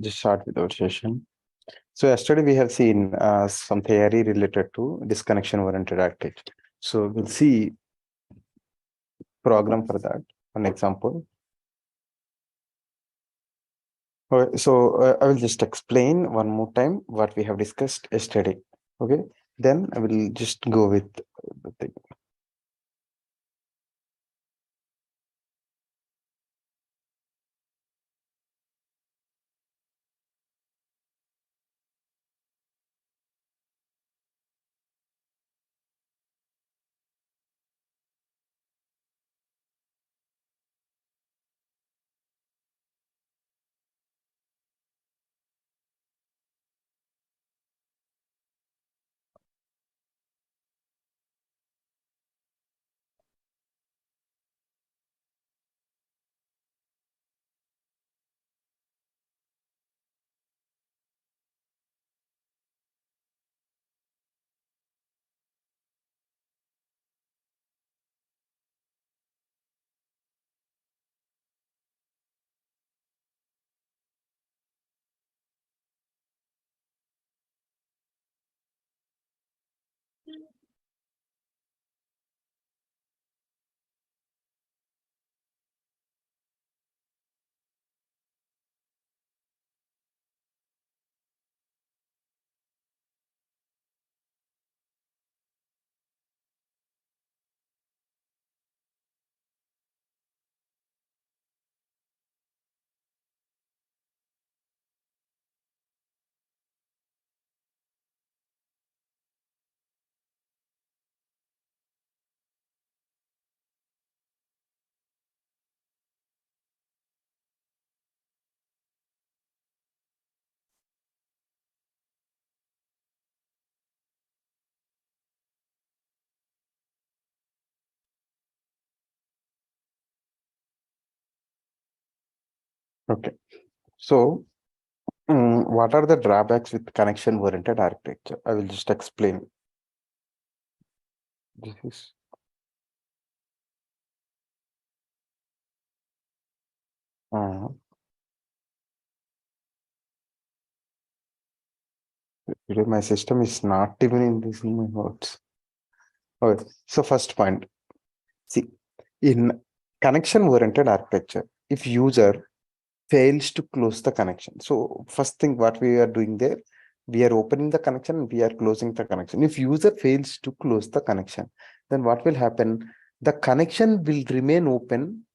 Just start with our session. So yesterday we have seen some theory related to disconnection-oriented architecture. So we'll see program for that. An example. Okay, so I will just explain one more time what we have discussed yesterday. Okay, then I will just go with the thing. Okay, so what are the drawbacks with connection-oriented architecture? I will just explain. This is uh, today my system is not even in this notes. Okay, so first point. See, in connection-oriented architecture, if user fails to close the connection, so first thing what we are doing there, we are opening the connection and we are closing the connection. If user fails to close the connection, then what will happen? The connection will remain open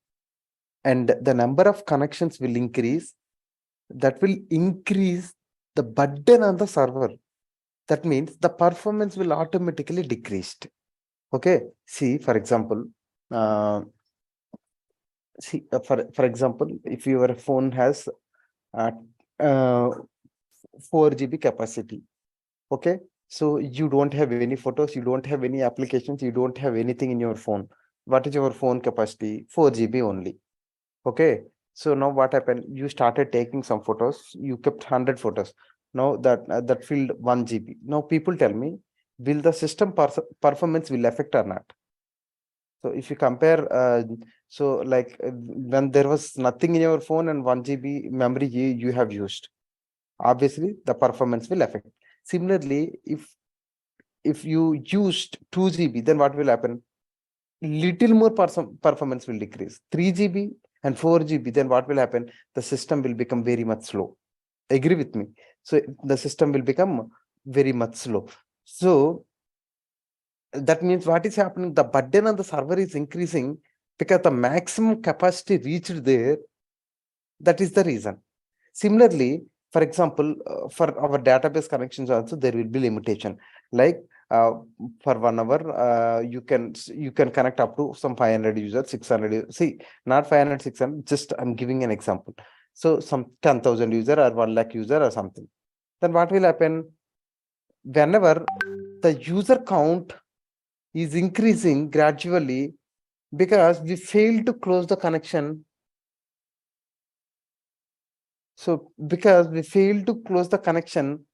and the number of connections will increase. That will increase the burden on the server. That means the performance will automatically decrease. Okay, see, for example, uh, for example, if your phone has uh, uh, 4 GB capacity, okay, so you don't have any photos, you don't have any applications, you don't have anything in your phone. What is your phone capacity? 4 GB only. Okay, so now what happened? You started taking some photos, you kept 100 photos. Now that filled 1 GB. Now people tell me, will the system performance will affect or not? So if you compare, so like when there was nothing in your phone and 1 GB memory you have used, obviously the performance will affect. Similarly, if you used 2 GB, then what will happen? Little more performance will decrease. 3 GB and 4 GB, then what will happen? The system will become very much slow. Agree with me? So the system will become very much slow. So that means what is happening? The burden on the server is increasing because the maximum capacity reached there. That is the reason. Similarly, for example, for our database connections also, there will be limitation. Like uh, for 1 hour, you can connect up to some 500 users, 600. See, not 500, 600. Just I'm giving an example. So some 10,000 user or 1 lakh user or something. Then what will happen? Whenever the user count is increasing gradually because we failed to close the connection. So because we failed to close the connection,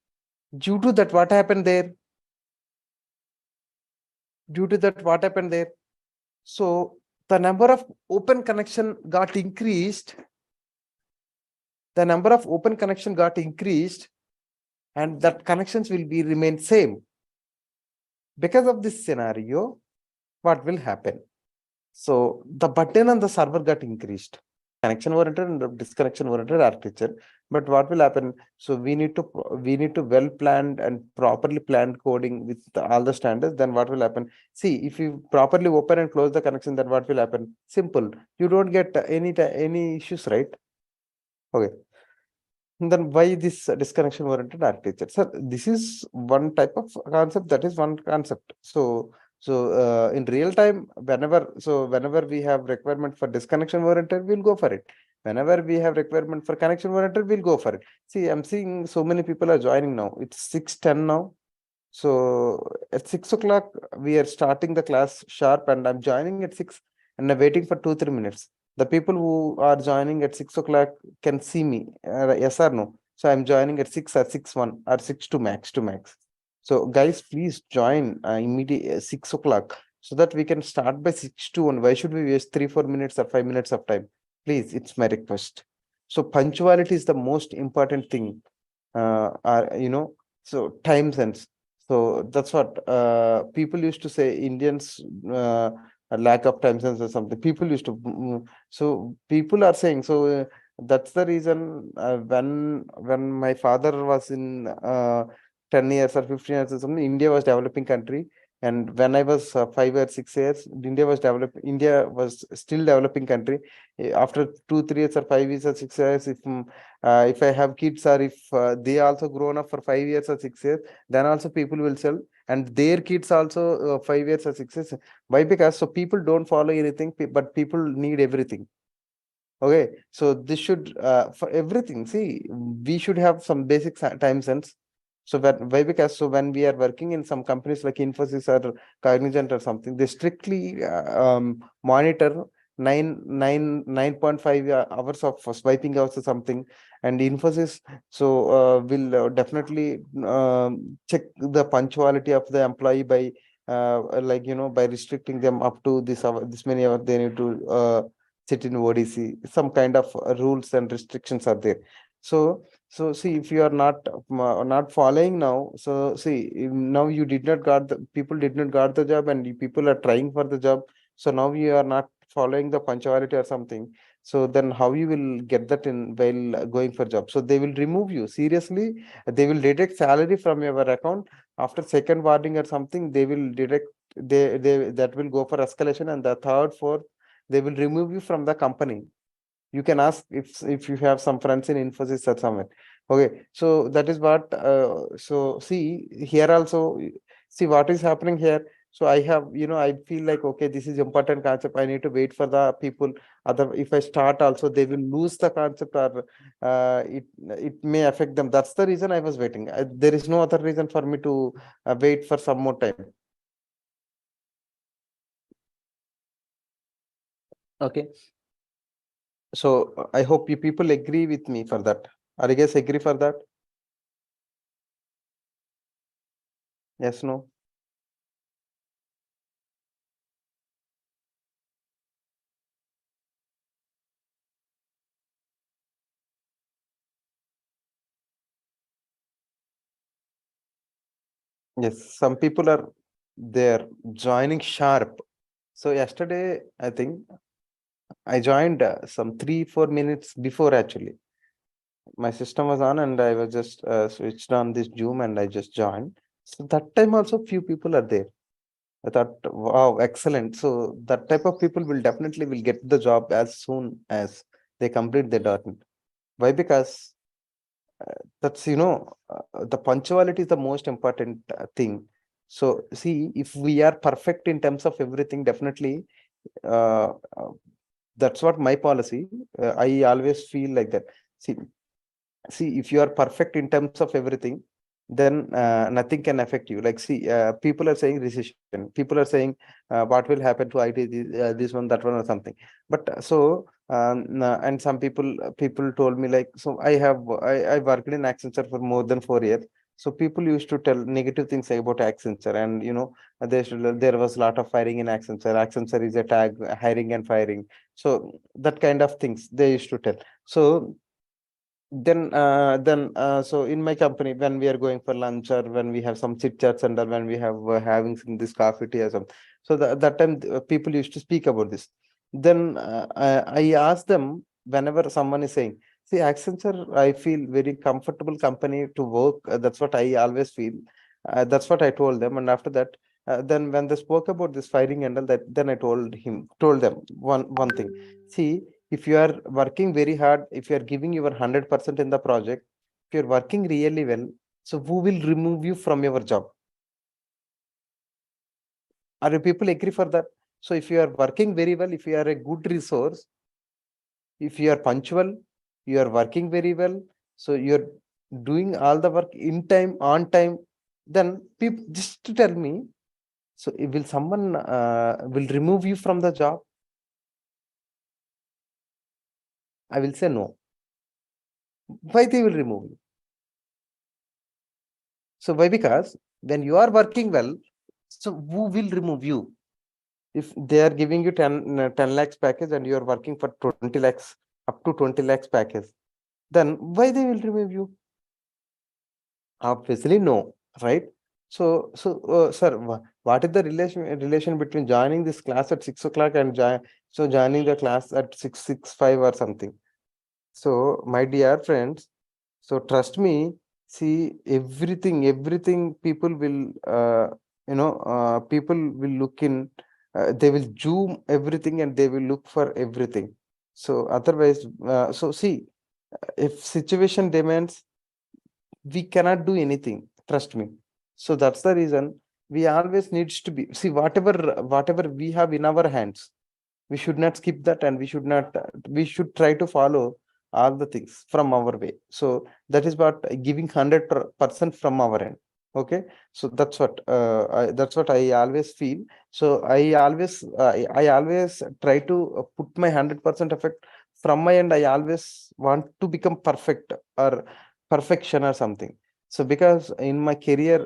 due to that, what happened there? Due to that, what happened there? So the number of open connection got increased the number of open connection got increased, and that connections will be remain same. Because of this scenario, what will happen? So the burden on the server got increased. Connection oriented and disconnection oriented architecture. But what will happen? So we need to well planned and properly planned coding with all the standards. Then what will happen? See, if you properly open and close the connection, then what will happen? Simple. You don't get any issues, right? Okay. Then why this disconnection oriented architecture? So this is one type of concept. That is one concept. So in real time, whenever we have requirement for disconnection oriented, we'll go for it. Whenever we have requirement for connection oriented, we'll go for it. See, I'm seeing so many people are joining now. It's 6:10 now. So at 6 o'clock, we are starting the class sharp, and I'm joining at 6, and I'm waiting for 2-3 minutes. The people who are joining at 6 o'clock can see me, yes or no. So I'm joining at 6 or 6:1 or 6 to max. So guys, please join immediately 6 o'clock so that we can start by 6 to 1. Why should we waste 3-4 minutes or 5 minutes of time? Please, it's my request. So punctuality is the most important thing. So time sense. So that's what people used to say. Indians a lack of time sense or something. People used to. So people are saying. So that's the reason when my father was in 10 years or 15 years or something, India was developing country. And when I was 5 or 6 years, India was still developing country. After 2-3 years or 5 years or 6 years, if I have kids, or if they also grown up for 5 years or 6 years, then also people will sell, and their kids also 5 years or 6 years. Why? Because so people don't follow anything, but people need everything. Okay, so this should for everything. See, we should have some basic time sense. So why? Because so when we are working in some companies like Infosys or Cognizant or something, they strictly monitor 9.5 hours of swiping hours or something. And Infosys will definitely check the punctuality of the employee by by restricting them up to this many hours they need to sit in ODC. Some kind of rules and restrictions are there. So see, if you are not following now, so see, now you did not got the people did not got the job, and people are trying for the job. So now you are not following the punctuality or something. So then how you will get that in while going for job? So they will remove you. Seriously, they will deduct salary from your account after second warning or something. They will deduct, they that will go for escalation, and the third, fourth, they will remove you from the company. You can ask if you have some friends in Infosys or somewhere. Okay, so that is what. So see here also, see what is happening here. So I have, I feel like, okay, this is important concept. I need to wait for the people. Other, if I start also, they will lose the concept, or it may affect them. That's the reason I was waiting. There is no other reason for me to wait for some more time. Okay. So I hope you people agree with me for that. Are you guys agree for that? Yes, no? Yes, some people are there joining sharp. So yesterday, I think I joined some 3-4 minutes before actually. My system was on, and I was just switched on this Zoom, and I just joined. So that time also few people are there. I thought, wow, excellent. So that type of people will definitely will get the job as soon as they complete their .NET. Why? Because that's the punctuality is the most important thing. So see, if we are perfect in terms of everything, definitely uh, uh, that's what my policy. I always feel like that. See, if you are perfect in terms of everything, then nothing can affect you. Like, see, people are saying recession, people are saying what will happen to IT, this one, that one, or something. But and some people told me, like, so I worked in Accenture for more than 4 years. So people used to tell negative things about Accenture, and there was a lot of firing in Accenture. Accenture is a tag, hiring and firing. So that kind of things they used to tell. So So in my company, when we are going for lunch or when we have some chit chats and when we have having some this coffee tea or something, so that time people used to speak about this. Then I ask them whenever someone is saying, see, Accenture, I feel very comfortable company to work. That's what I always feel. That's what I told them. And after that, then when they spoke about this firing and all that, then I told them one thing. See, if you are working very hard, if you are giving your 100% in the project, if you're working really well, so who will remove you from your job? Are you people agree for that? So if you are working very well, if you are a good resource, if you are punctual, you are working very well, so you're doing all the work in time, on time, then people just to tell me, so will someone will remove you from the job? I will say no. Why they will remove you? So why? Because when you are working well, so who will remove you? If they are giving you 10 lakhs package and you are working for 20 lakhs, up to 20 lakhs package, then why they will remove you? Obviously, no, right? So, sir, what is the relation between joining this class at 6 o'clock and joining the class at 6:65 or something? So, my dear friends, so trust me, see everything people will, people will look in, they will zoom everything and they will look for everything. So otherwise, so see, if situation demands, we cannot do anything. Trust me. So that's the reason we always needs to be, see, whatever we have in our hands, we should not skip that, and we should not we should try to follow all the things from our way. So that is what giving 100% from our end. Okay, so that's what I always feel. So I always try to put my 100% effect from my end. I always want to become perfect or perfection or something. So because in my career,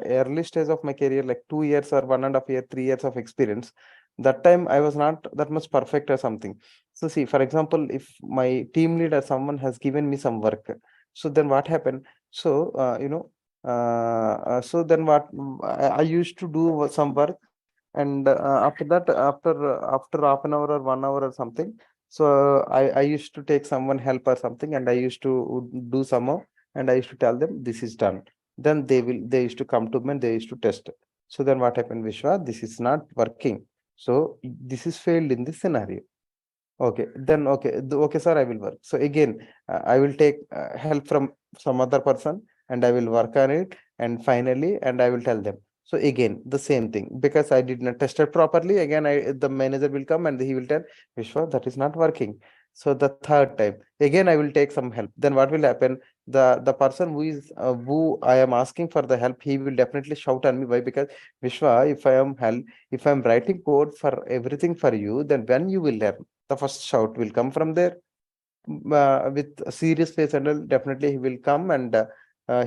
early stage of my career, like 2 years or 1.5 year, 3 years of experience, that time I was not that much perfect or something. So see, for example, if my team leader, someone has given me some work, so then what happened? So so then I used to do some work, and after that, after half an hour or 1 hour or something, so I used to take someone help or something, and I used to do somehow, and I used to tell them this is done. Then they used to come to me and they used to test. So then what happened, Vishwa? This is not working. So this is failed in this scenario. Okay, then okay, sir, I will work. So again, I will take help from some other person, and I will work on it, and finally, and I will tell them. So again, the same thing, because I did not test it properly. Again, the manager will come and he will tell, Vishwa, that is not working. So the third time, again, I will take some help. Then what will happen? The person who I am asking for the help, he will definitely shout on me. Why? Because Vishwa, if I am writing code for everything for you, then when you will learn? The first shout will come from there. With a serious face and all, definitely he will come, and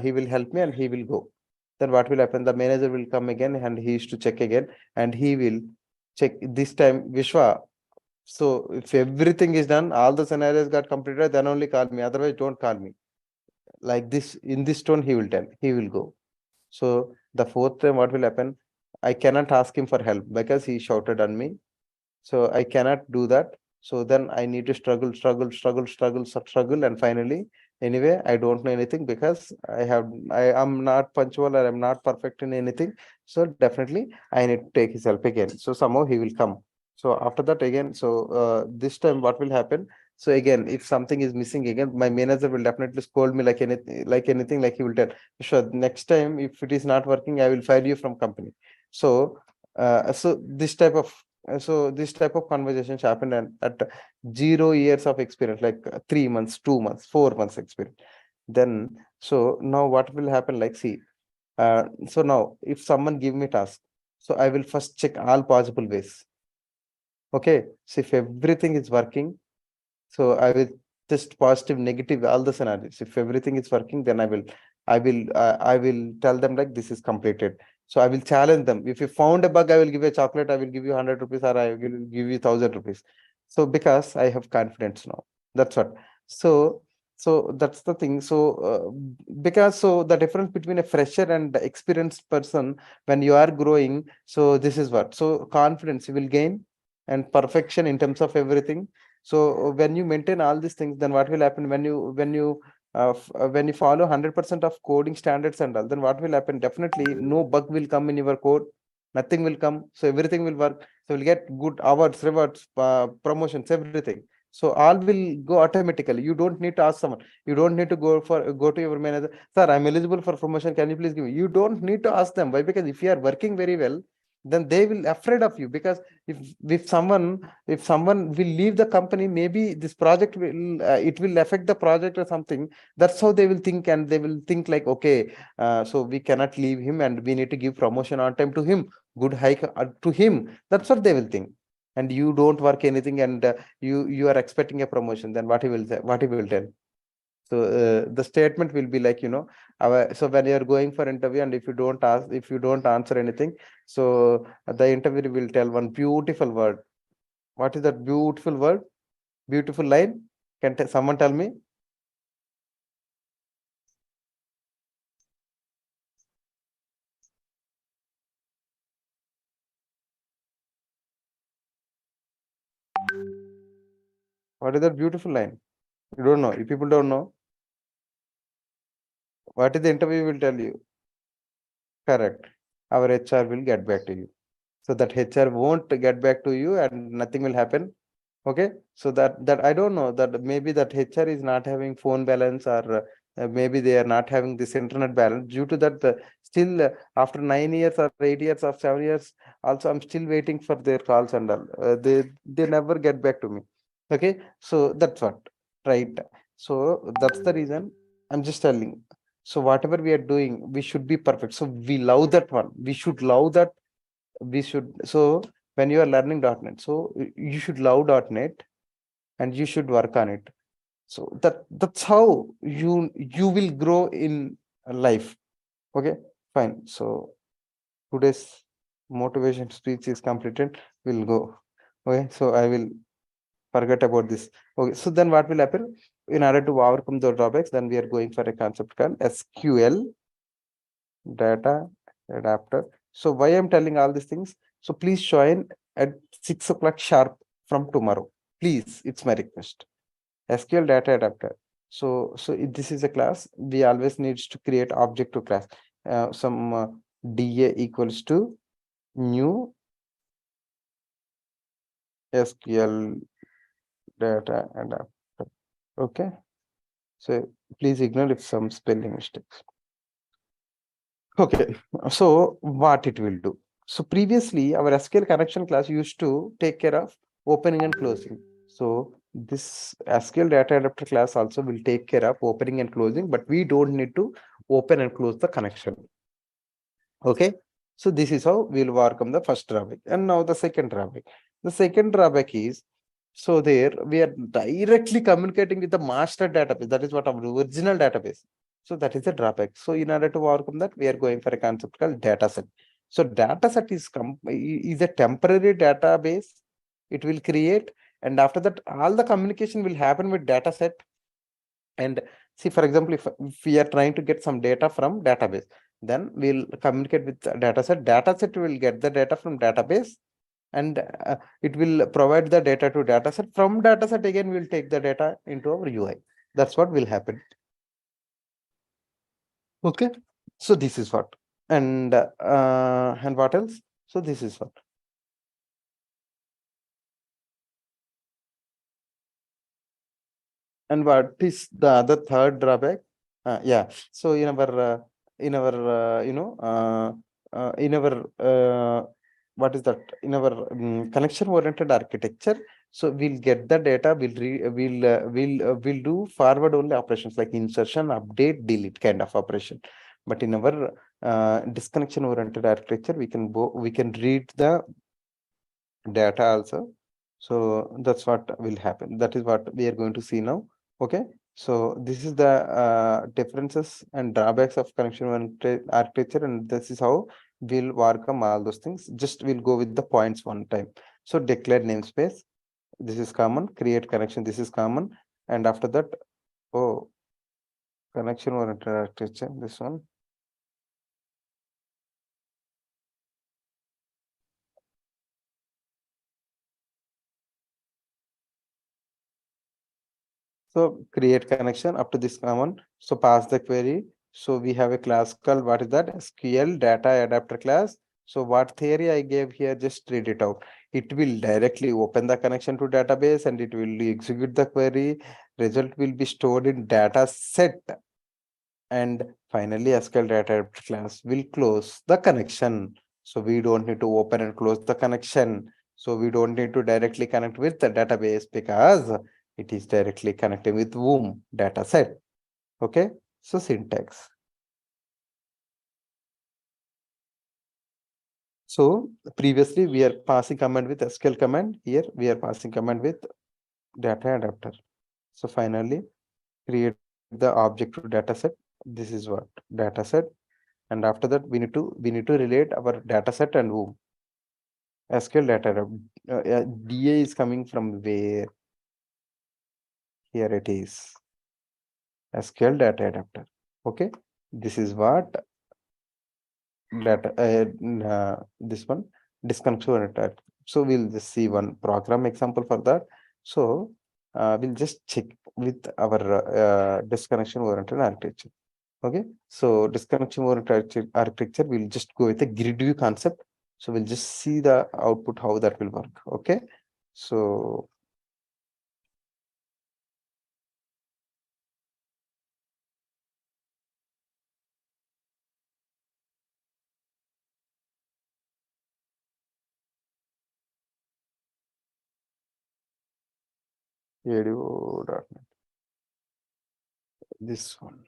he will help me and he will go. Then what will happen? The manager will come again and he is to check again, and he will check this time, Vishwa. So if everything is done, all the scenarios got completed, then only call me. Otherwise, don't call me. Like this, in this tone, he will tell. He will go. So the fourth time, what will happen? I cannot ask him for help because he shouted on me, so I cannot do that. So then I need to struggle, and finally, anyway, I don't know anything because I am not punctual, or I'm not perfect in anything. So definitely I need to take his help again. So somehow he will come. So after that again, so this time what will happen? So again, if something is missing again, my manager will definitely scold me like anything, like he will tell, sure, next time if it is not working, I will fire you from company. So this type of conversations happen at 0 years of experience, like 3 months, 2 months, 4 months experience. Then, so now what will happen? Like, see, so now if someone give me task, so I will first check all possible ways. Okay, so if everything is working, so I will test positive, negative, all the scenarios. If everything is working, then I will tell them like this is completed. So I will challenge them. If you found a bug, I will give you a chocolate. I will give you 100 rupees, or I will give you 1,000 rupees. So because I have confidence now. That's what. So So that's the thing. So because so the difference between a fresher and experienced person when you are growing, so this is what, so confidence you will gain and perfection in terms of everything. So when you maintain all these things, then what will happen when when you follow 100% of coding standards and all, then what will happen? Definitely no bug will come in your code, nothing will come, so everything will work. So you'll get good awards, rewards, promotions, everything. So all will go automatically. You don't need to ask someone. You don't need to go to your manager. Sir, I'm eligible for promotion. Can you please give me? You don't need to ask them. Why? Because if you are working very well, then they will afraid of you. Because if if someone if someone will leave the company, maybe this project will it will affect the project or something. That's how they will think, and they will think like, okay, so we cannot leave him, and we need to give promotion on time to him, good hike to him. That's what they will think. And you don't work anything, and you are expecting a promotion, then what he will say, what he will tell. So the statement will be like, so when you are going for interview, and if you don't answer anything, so the interviewer will tell one beautiful word. What is that beautiful word, beautiful line? Can someone tell me? What is that beautiful line? You don't know. If people don't know, what is the interview will tell you? Correct. Our HR will get back to you. So that HR won't get back to you, and nothing will happen. Okay, so that I don't know, that maybe that HR is not having phone balance, or maybe they are not having this internet balance. Due to that, still after 9 years or 8 years or 7 years, also I'm still waiting for their calls and all. They never get back to me. Okay, so that's what, right? So that's the reason I'm just telling. So whatever we are doing, we should be perfect. So we love that one. We should love that. We should. So when you are learning .NET, so you should love .NET, and you should work on it. So that's how you will grow in life. Okay, fine. So today's motivation speech is completed. We'll go. Okay, so I will forget about this. Okay, so then what will happen? In order to overcome the drawbacks, then we are going for a concept called SQL data adapter. So why I'm telling all these things? So please join at 6 o'clock sharp from tomorrow. Please, it's my request. SQL data adapter. So if this is a class, we always needs to create object to class. Some DA equals to new SQL data adapter. Okay. So please ignore if some spelling mistakes. Okay, so what it will do? So previously, our SQL connection class used to take care of opening and closing. So this SQL data adapter class also will take care of opening and closing, but we don't need to open and close the connection. Okay, so this is how we'll overcome the first drawback. And now the second drawback. The second drawback is, so there we are directly communicating with the master database. That is what our original database. So that is a drawback. So in order to overcome that, we are going for a concept called dataset. So dataset is a temporary database. It will create, and after that, all the communication will happen with dataset. And see, for example, if we are trying to get some data from database, then we'll communicate with the dataset. Dataset will get the data from database, and it will provide the data to dataset. From dataset again, we'll take the data into our UI. That's what will happen. Okay, so this is what, and what else? So this is what. And what is the other third drawback? Yeah. So in our in our what is that? In our connection oriented architecture, so we'll get the data. We'll do forward only operations like insertion, update, delete kind of operation. But in our disconnection oriented architecture, we can read the data also. So that's what will happen. That is what we are going to see now. Okay, so this is the differences and drawbacks of connection oriented architecture, and this is how we'll overcome all those things. Just we'll go with the points one time. So declare namespace, this is common. Create connection, this is common. And after that, Oh, connection oriented architecture, this one. So create connection up to this command. So pass the query. So we have a class called, what is that? SQL data adapter class. So what theory I gave here, just read it out. It will directly open the connection to database and it will execute the query. Result will be stored in data set. And finally, SQL data adapter class will close the connection. So we don't need to open and close the connection. So we don't need to directly connect with the database because it is directly connecting with whom data set. Okay, so syntax. So previously we are passing command with SQL command. Here we are passing command with data adapter. So finally create the object to data set. This is what data set. And after that we need to relate our data set and whom SQL data. DA is coming from where? Here it is. SQL data adapter. Okay. This is what data, this one disconnection attack. So we'll just see one program example for that. So we'll just check with our disconnection oriented architecture. Okay. So disconnection oriented architecture, we'll just go with a grid view concept. So we'll just see the output, how that will work. Okay. So ADO.NET. This one.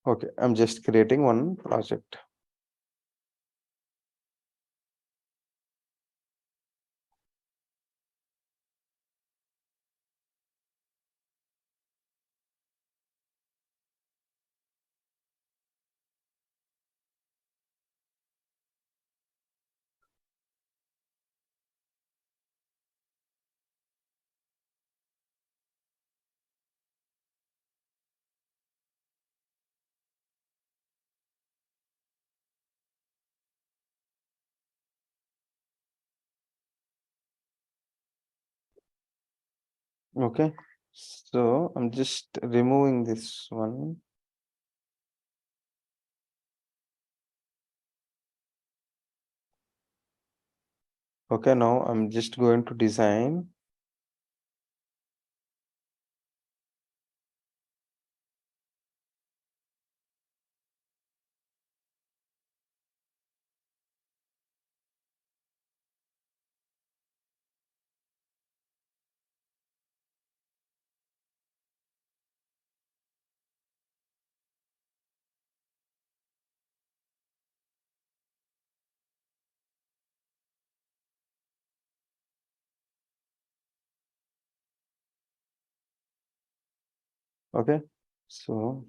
Okay, I'm just creating one project. Okay, so I'm just removing this one. Okay, now I'm just going to design. Okay, so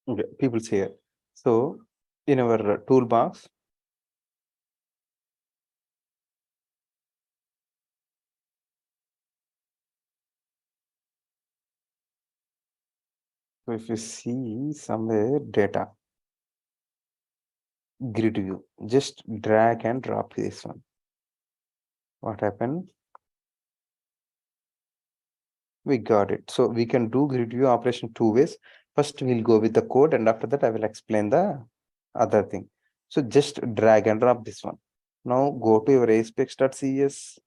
okay, people here. So in our toolbox, so if you see somewhere data grid view, just drag and drop this one. What happened? We got it. So we can do grid view operation two ways. First, we'll go with the code, and after that, I will explain the other thing. So just drag and drop this one. Now go to your aspx.cs.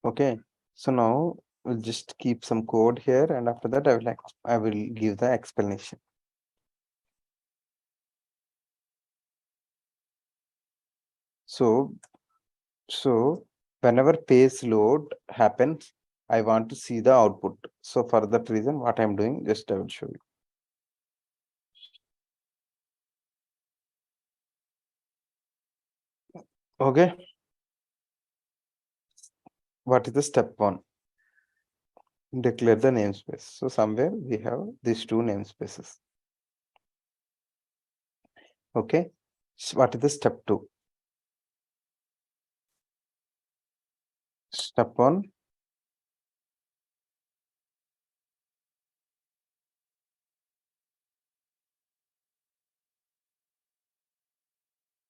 Okay. So now we'll just keep some code here, and after that, I will give the explanation. So whenever page load happens, I want to see the output. So for that reason, what I'm doing, just I will show you. Okay. What is the step one? Declare the namespace. So somewhere we have these two namespaces. Okay. So what is the step two? Step one,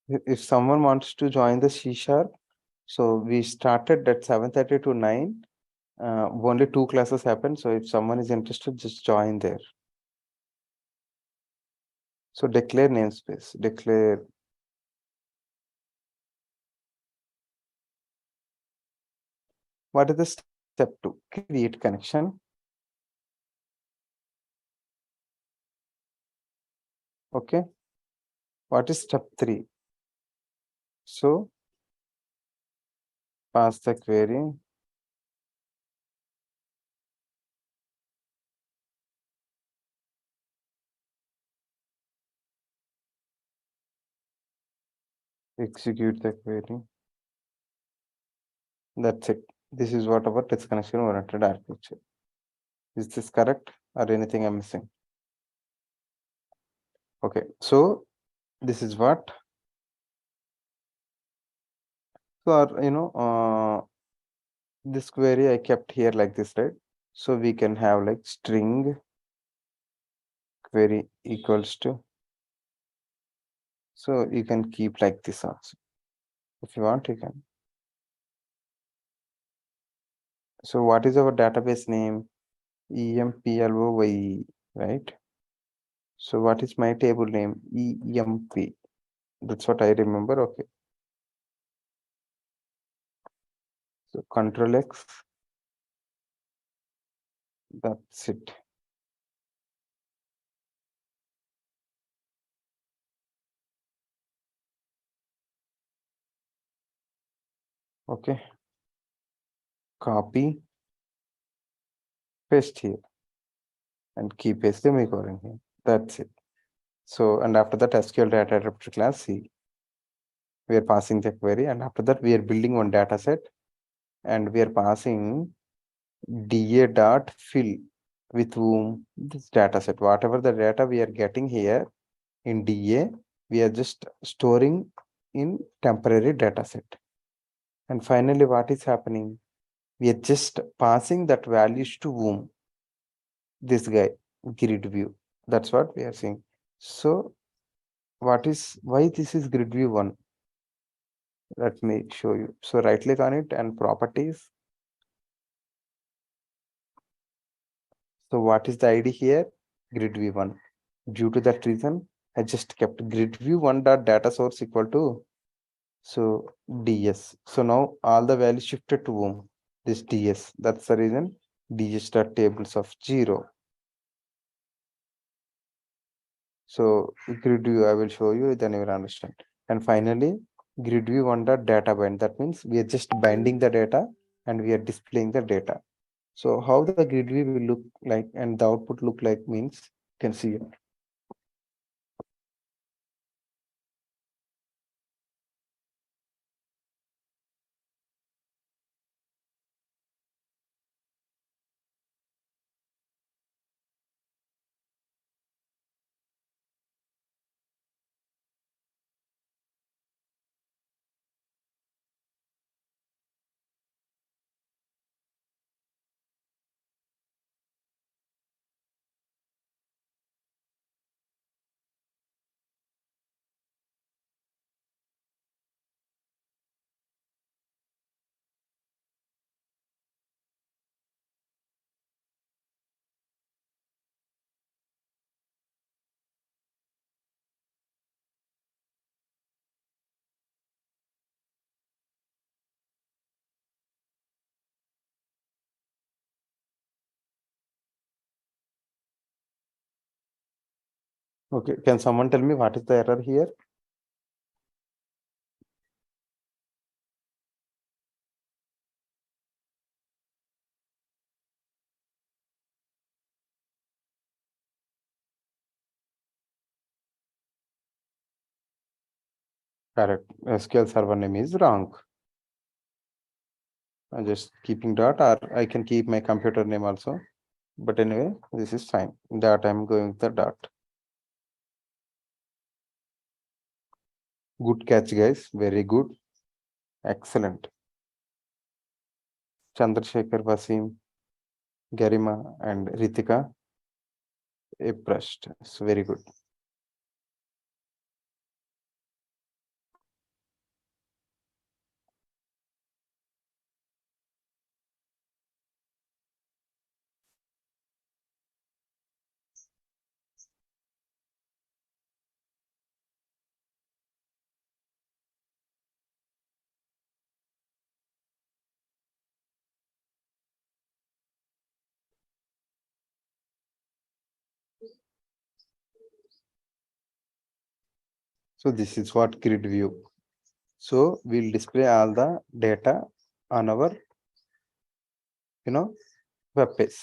if someone wants to join the C sharp, so we started at 7:30 to 9. Only two classes happen. So if someone is interested, just join there. So declare namespace. Declare. What is the step two? Create connection. Okay. What is step three? So pass the query. Execute the query. That's it. This is what about disconnection oriented architecture. Is this correct or anything I'm missing? Okay. So this is what. So this query I kept here like this, right? So we can have like string query equals to. So you can keep like this also. If you want, you can. So what is our database name? EMPLOY, right? So what is my table name? EMP. That's what I remember. Okay. So Control X. That's it. Okay. Copy, paste here, and keep paste semicolon here. That's it. So, and after that SQL data adapter class C, we are passing the query, and after that we are building one data set, and we are passing da dot fill with whom this data set. Whatever the data we are getting here in DA, we are just storing in temporary data set. And finally, what is happening? We are just passing that values to whom? This guy, grid view. That's what we are seeing. So why this is grid view 1? Let me show you. So right click on it and properties. So what is the ID here? Grid view 1. Due to that reason, I just kept grid view 1 dot data source equal to so ds. So now all the values shifted to whom? This ds. That's the reason ds dot tables of 0. So grid view I will show you, then you will understand. And finally, grid view 1 dot data bind. That means we are just binding the data and we are displaying the data. So how the grid view will look like and the output look like means you can see it. Okay, can someone tell me what is the error here? Correct. SQL server name is wrong. I'm just keeping dot, or I can keep my computer name also. But anyway, this is fine. Dot, I'm going with the dot. Good catch, guys. Very good. Excellent. Chandrasekhar, Vasim, Garima, and Ritika. Impressed. It's very good. So this is what grid view. So we'll display all the data on our, web page.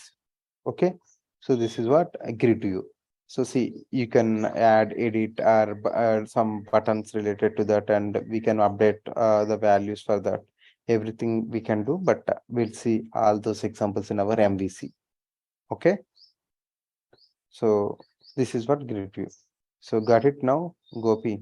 Okay. So this is what a grid view. So see, you can add, edit, or some buttons related to that, and we can update the values for that. Everything we can do, but we'll see all those examples in our MVC. Okay. So this is what grid view. So got it now, Gopi?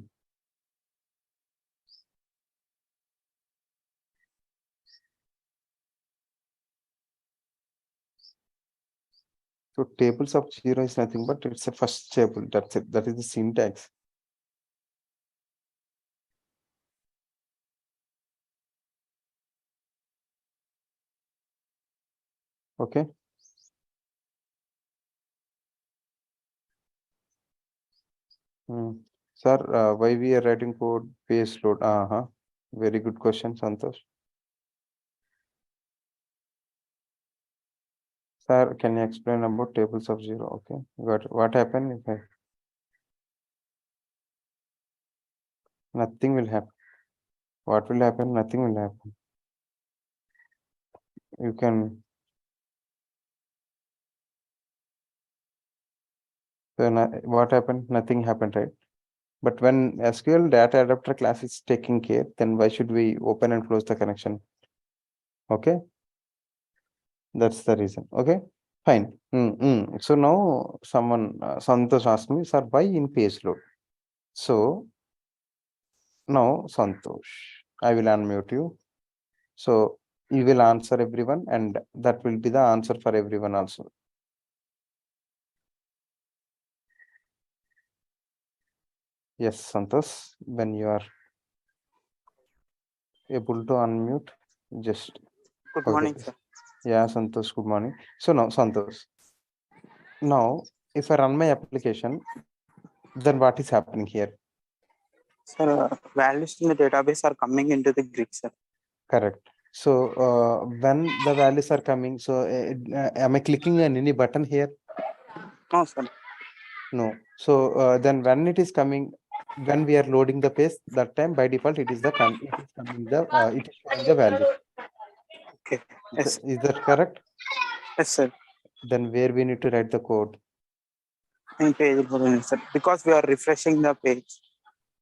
So tables of zero is nothing but it's a first table. That's it. That is the syntax. Okay. Sir, why we are writing code base load? Very good question, Santosh. Sir, can you explain about tables of zero? Okay. What happened if nothing will happen? What will happen? Nothing will happen. You can. So what happened? Nothing happened, right? But when SQL data adapter class is taking care, then why should we open and close the connection? Okay. That's the reason. Okay. Fine. So now someone, Santosh asked me, sir, why in page load? So now, Santosh, I will unmute you. So you will answer everyone, and that will be the answer for everyone also. Yes, Santosh, when you are able to unmute, just. Good Okay. morning, sir. Yeah, Santosh, good morning. So now, Santosh, now if I run my application, then what is happening here? Sir, values in the database are coming into the grid, sir. Correct. So when the values are coming, so am I clicking on any button here? No, sir. No. So then when it is coming, when we are loading the page, that time by default it is it is coming the it is showing the value. Okay. Yes. Is that correct? Yes, sir. Then where we need to write the code? In page load, sir. Because we are refreshing the page.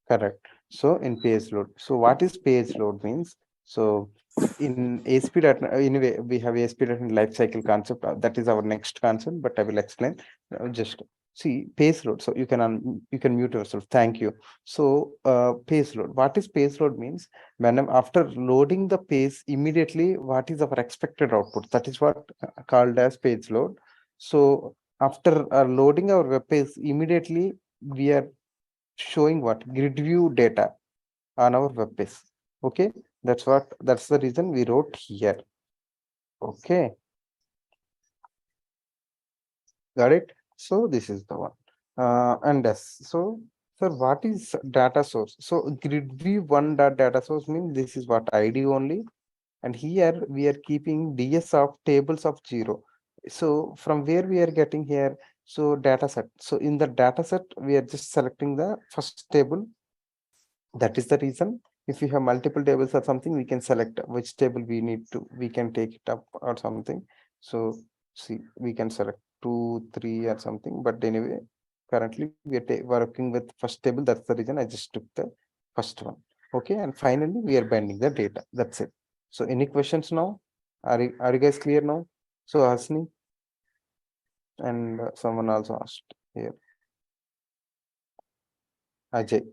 Correct. So in page load. So what is page load means? So in ASP.NET, anyway, we have ASP.NET lifecycle concept. That is our next concept, but I will explain. Just see page load. So you can mute yourself. Thank you. So page load. What is page load means? When after loading the page, immediately what is our expected output? That is what called as page load. So after loading our web page, immediately we are showing what grid view data on our web page. Okay, that's the reason we wrote here. Okay, got it. So this is the one. And yes, so sir, what is data source? So grid view one dot data source means this is what ID only, and here we are keeping ds of tables of zero. So from where we are getting here? So data set. So in the data set we are just selecting the first table. That is the reason. If you have multiple tables or something, we can select which table we can take it up or something. So see, we can select 2, 3 or something. But anyway, currently we are working with first table. That's the reason I just took the first one. Okay, and finally we are binding the data. That's it. So any questions now? Are you guys clear now? So Hasni and someone also asked here. Ajay.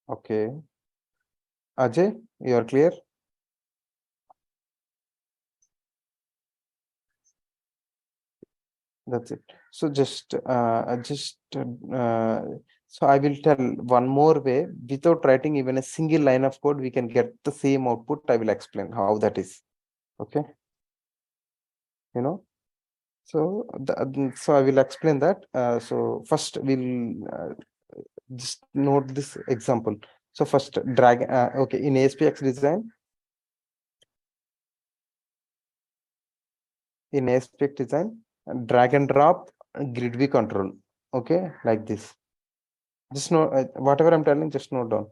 Okay. Ajay, you are clear? That's it. So so I will tell one more way without writing even a single line of code, we can get the same output. I will explain how that is. Okay. You know, so I will explain that. So first we'll just note this example. So first drag, okay, in ASPX design, drag and drop grid view control. Okay, like this. Just know whatever I'm telling, just note down.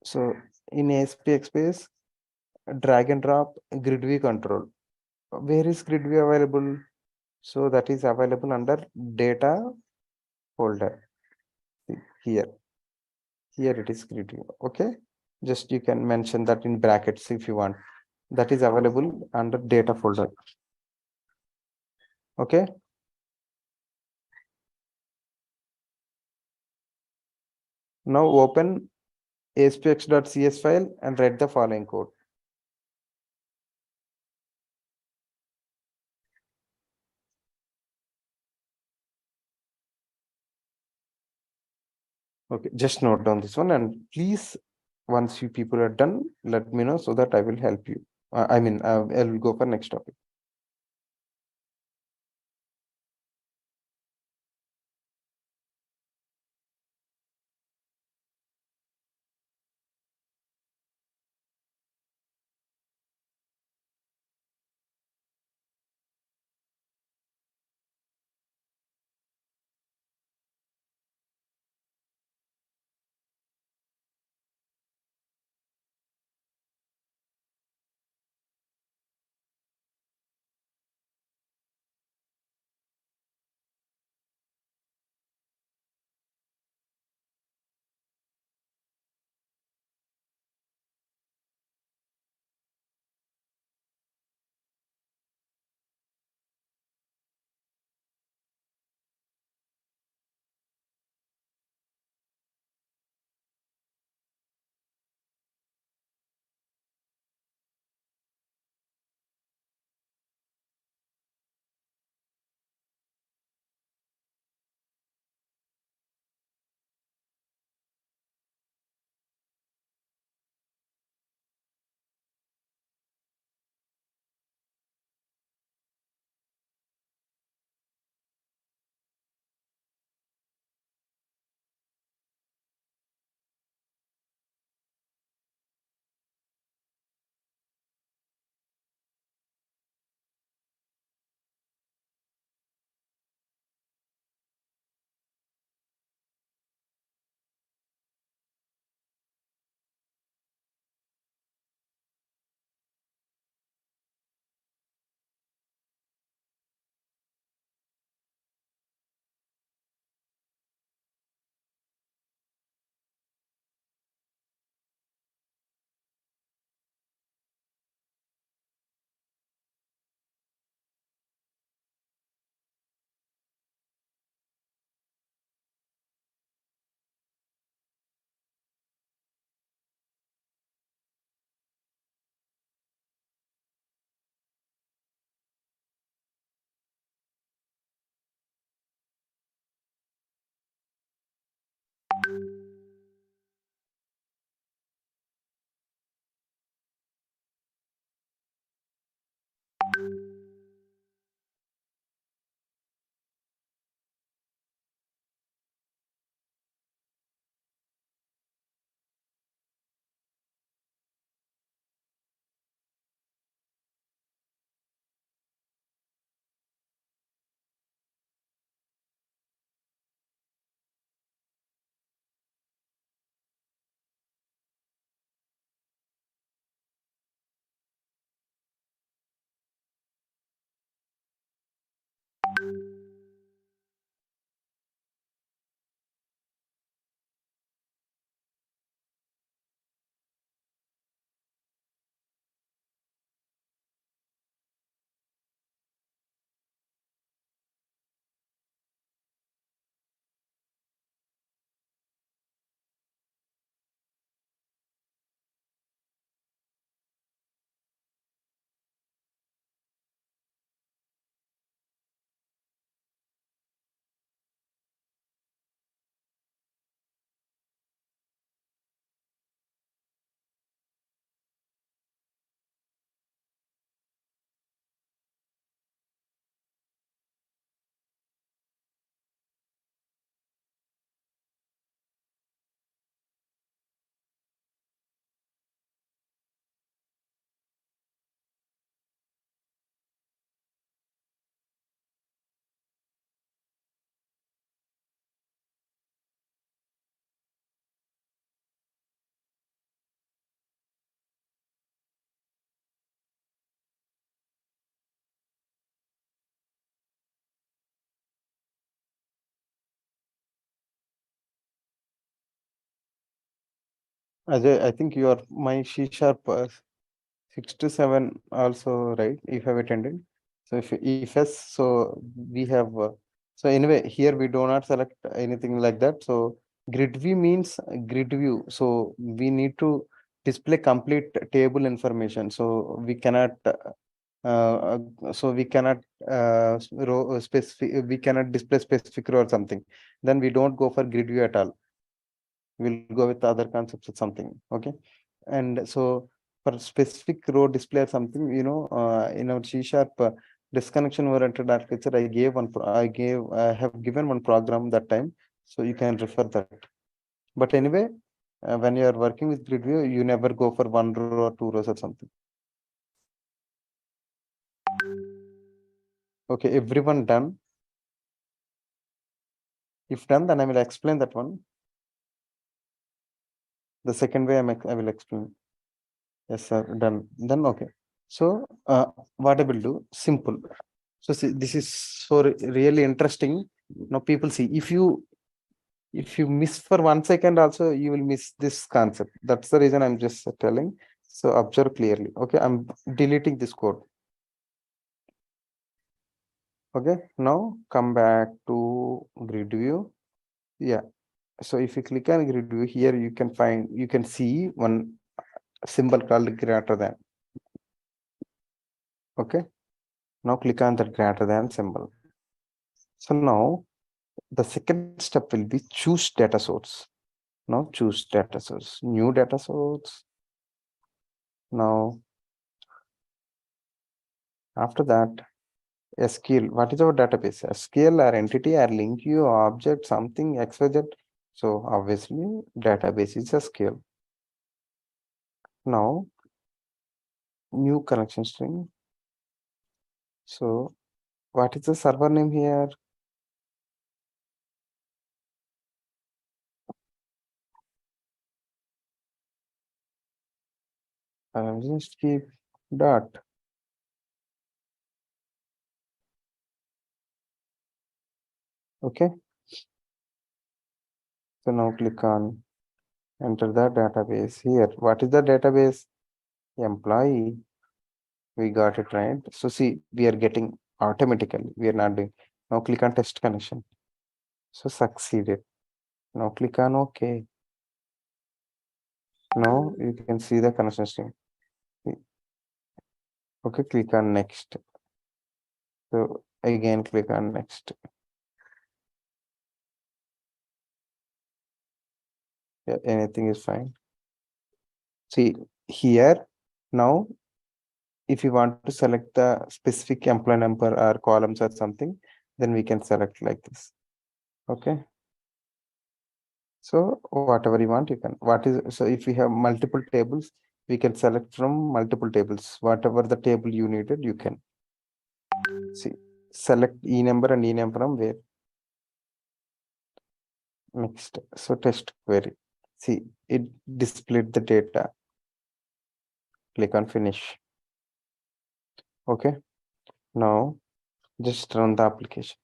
So in ASPX space, drag and drop grid view control. Where is grid view available? So that is available under data folder. Here. Here it is grid view. Okay. Just you can mention that in brackets if you want. That is available under data folder. Okay. Now open aspx.cs file and write the following code. Okay, just note down this one, and please, once you people are done, let me know so that I will help you. I will go for next topic. Ajay, I think you are my C sharp 6 to 7 also, right? If I've attended. So if yes, so we have. So anyway, here we do not select anything like that. So grid view means grid view. So we need to display complete table information. So we cannot. So we cannot row specific. We cannot display specific row or something. Then we don't go for grid view at all. We'll go with other concepts or something. Okay. And so for specific row display or something, in our C sharp disconnection oriented architecture, I have given one program that time, so you can refer that. But anyway, when you are working with grid view, you never go for one row or two rows or something. Okay, everyone done. If done, then I will explain that one. The second way I will explain. Yes, sir. Done. Then okay. So what I will do, simple. So see, this is so really interesting. Now people see, if you miss for 1 second also, you will miss this concept. That's the reason I'm just telling. So observe clearly. Okay, I'm deleting this code. Okay, now come back to grid view. Yeah. So if you click on grid view here, you can see one symbol called greater than. Okay. Now click on that greater than symbol. So now the second step will be choose data source. Now choose data source, new data source. Now, after that, SQL. What is our database? SQL or entity or link you object something XYZ. So obviously database is SQL. Now, new connection string. So what is the server name here? Just keep dot. Okay. So now click on enter the database here. What is the database? Employee. We got it right. So see, we are getting automatically. We are not doing. Now click on test connection. So succeeded. Now click on OK. Now you can see the connection string. Okay, click on next. So again, click on next. Yeah, anything is fine. See here now, if you want to select the specific employee number or columns or something, then we can select like this. Okay. So whatever you want, you can. So if we have multiple tables, we can select from multiple tables. Whatever the table you needed, you can. See, select E number and E number from where. Next, so test query. See, it displayed the data. Click on finish. Okay. Now just run the application.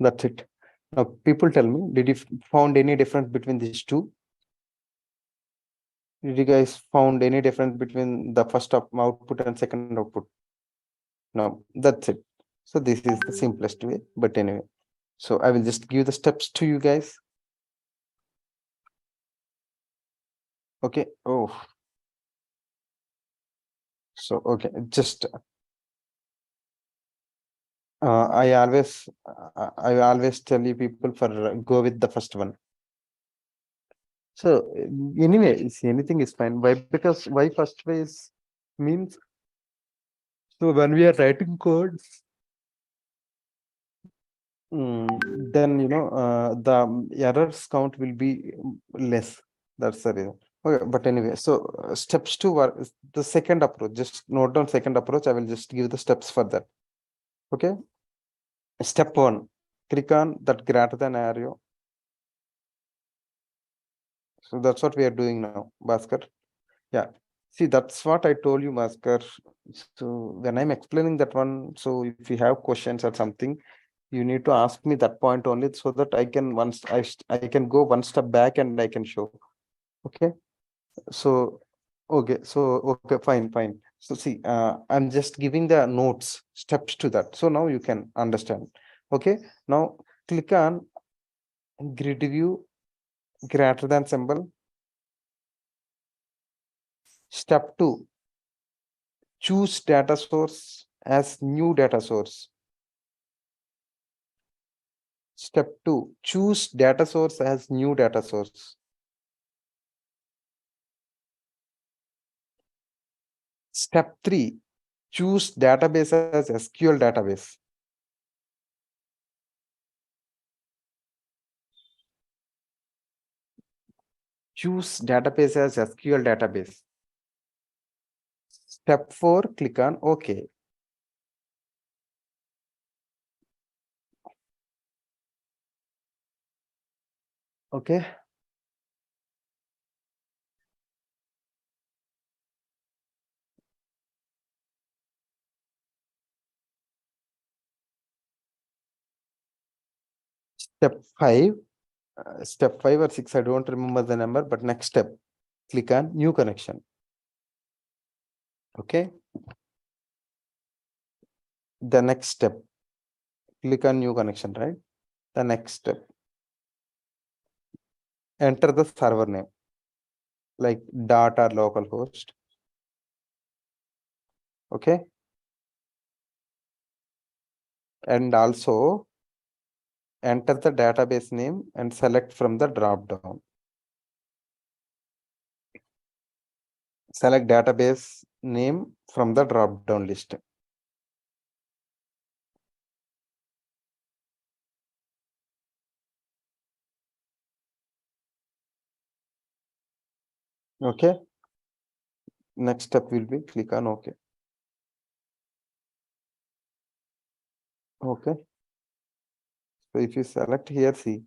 That's it. Now people tell me, did you found any difference between these two? Did you guys found any difference between the first output and second output? No, that's it. So this is the simplest way, but anyway. So I will just give the steps to you guys. Okay. Oh, so okay, just I always tell you people for go with the first one. So anyway, see, anything is fine. Why? Because why first way is means, so when we are writing code, then the errors count will be less. That's the reason. Okay, but anyway, so steps two are the second approach. Just note down second approach. I will just give the steps for that. Okay. Step one, click on that greater than arrow. So that's what we are doing now, Bhaskar. Yeah. See, that's what I told you, Bhaskar. So when I'm explaining that one, so if you have questions or something, you need to ask me that point only so that I can I can go one step back and I can show. Okay. So okay, fine. So see, I'm just giving the notes, steps to that. So now you can understand. Okay. Now click on grid view greater than symbol. Step 2, choose data source as new data source. Step 2, choose data source as new data source. Step 3, choose database as SQL database. Choose database as SQL database. Step 4, click on OK. Okay. Step 5 or 6, I don't remember the number, but next step, click on new connection. Okay. The next step, click on new connection, right? The next step, enter the server name like dot or localhost. Okay. And also enter the database name and select from the drop down. Select database name from the drop down list. Okay. Next step will be click on OK. Okay. So if you select here, see,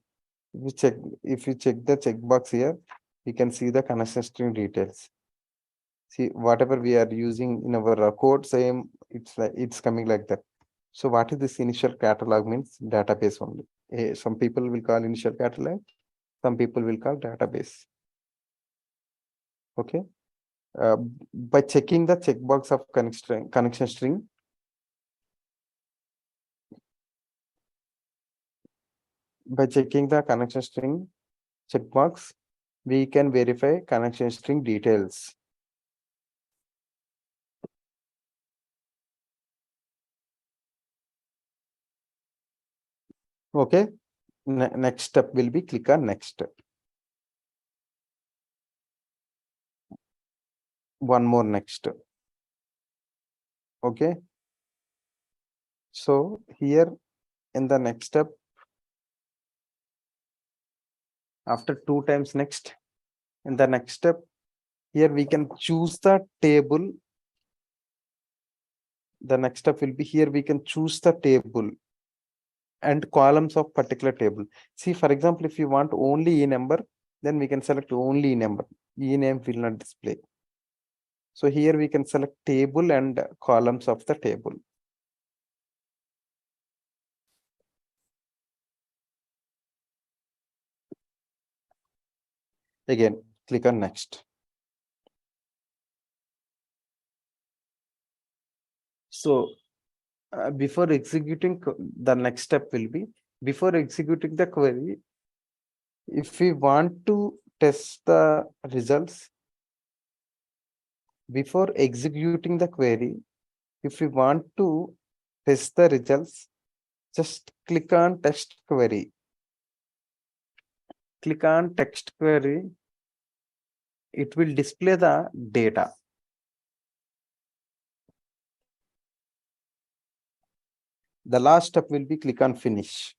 if you check the checkbox here, you can see the connection string details. See, whatever we are using in our code, same, it's coming like that. So what is this initial catalog means? Database only. Some people will call initial catalog, some people will call database. Okay. By checking the checkbox of connection string, by checking the connection string checkbox, we can verify connection string details. Okay. Next step will be click on next. One more next. Okay. So here in the next step, after 2 times next, in the next step, here we can choose the table. The next step will be here we can choose the table and columns of particular table. See, for example, if you want only a number, then we can select only number. E-name will not display. So here we can select table and columns of the table. Again, click on next. So before executing, the next step will be before executing the query, if we want to test the results, before executing the query, if we want to test the results, just click on text query. Click on text query. It will display the data. The last step will be click on finish.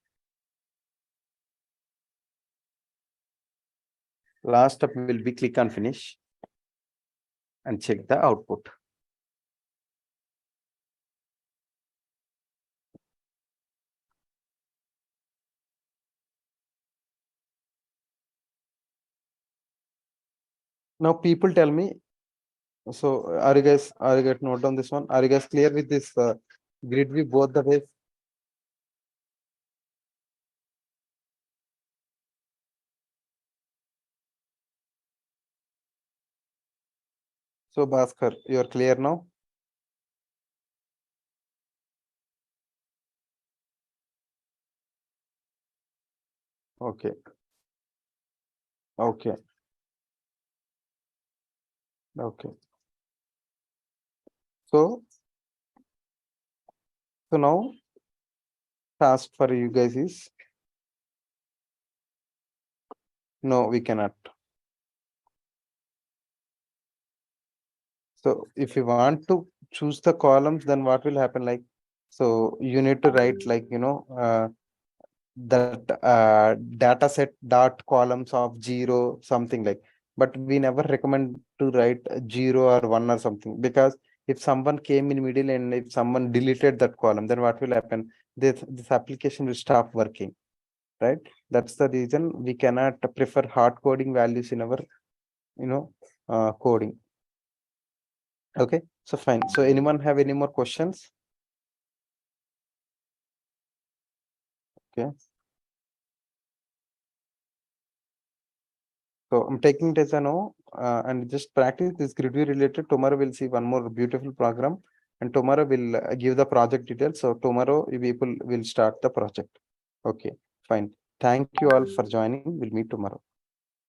Last step will be click on finish and check the output. Now people tell me, so are you guys note down this one? Are you guys clear with this grid view both the ways? So Bhaskar, you are clear now? Okay. Okay. Okay. So now task for you guys is no, we cannot. So if you want to choose the columns, then what will happen? Like, so you need to write like, that data set dot columns of 0 something like, but we never recommend to write 0 or 1 or something, because if someone came in middle and if someone deleted that column, then what will happen? This application will stop working, right? That's the reason we cannot prefer hard coding values in our coding. Okay, so fine. So anyone have any more questions? Okay. So I'm taking it as a no, and just practice this grid view related. Tomorrow we'll see one more beautiful program, and tomorrow we'll give the project details. So tomorrow people will start the project. Okay, fine. Thank you all for joining. We'll meet tomorrow.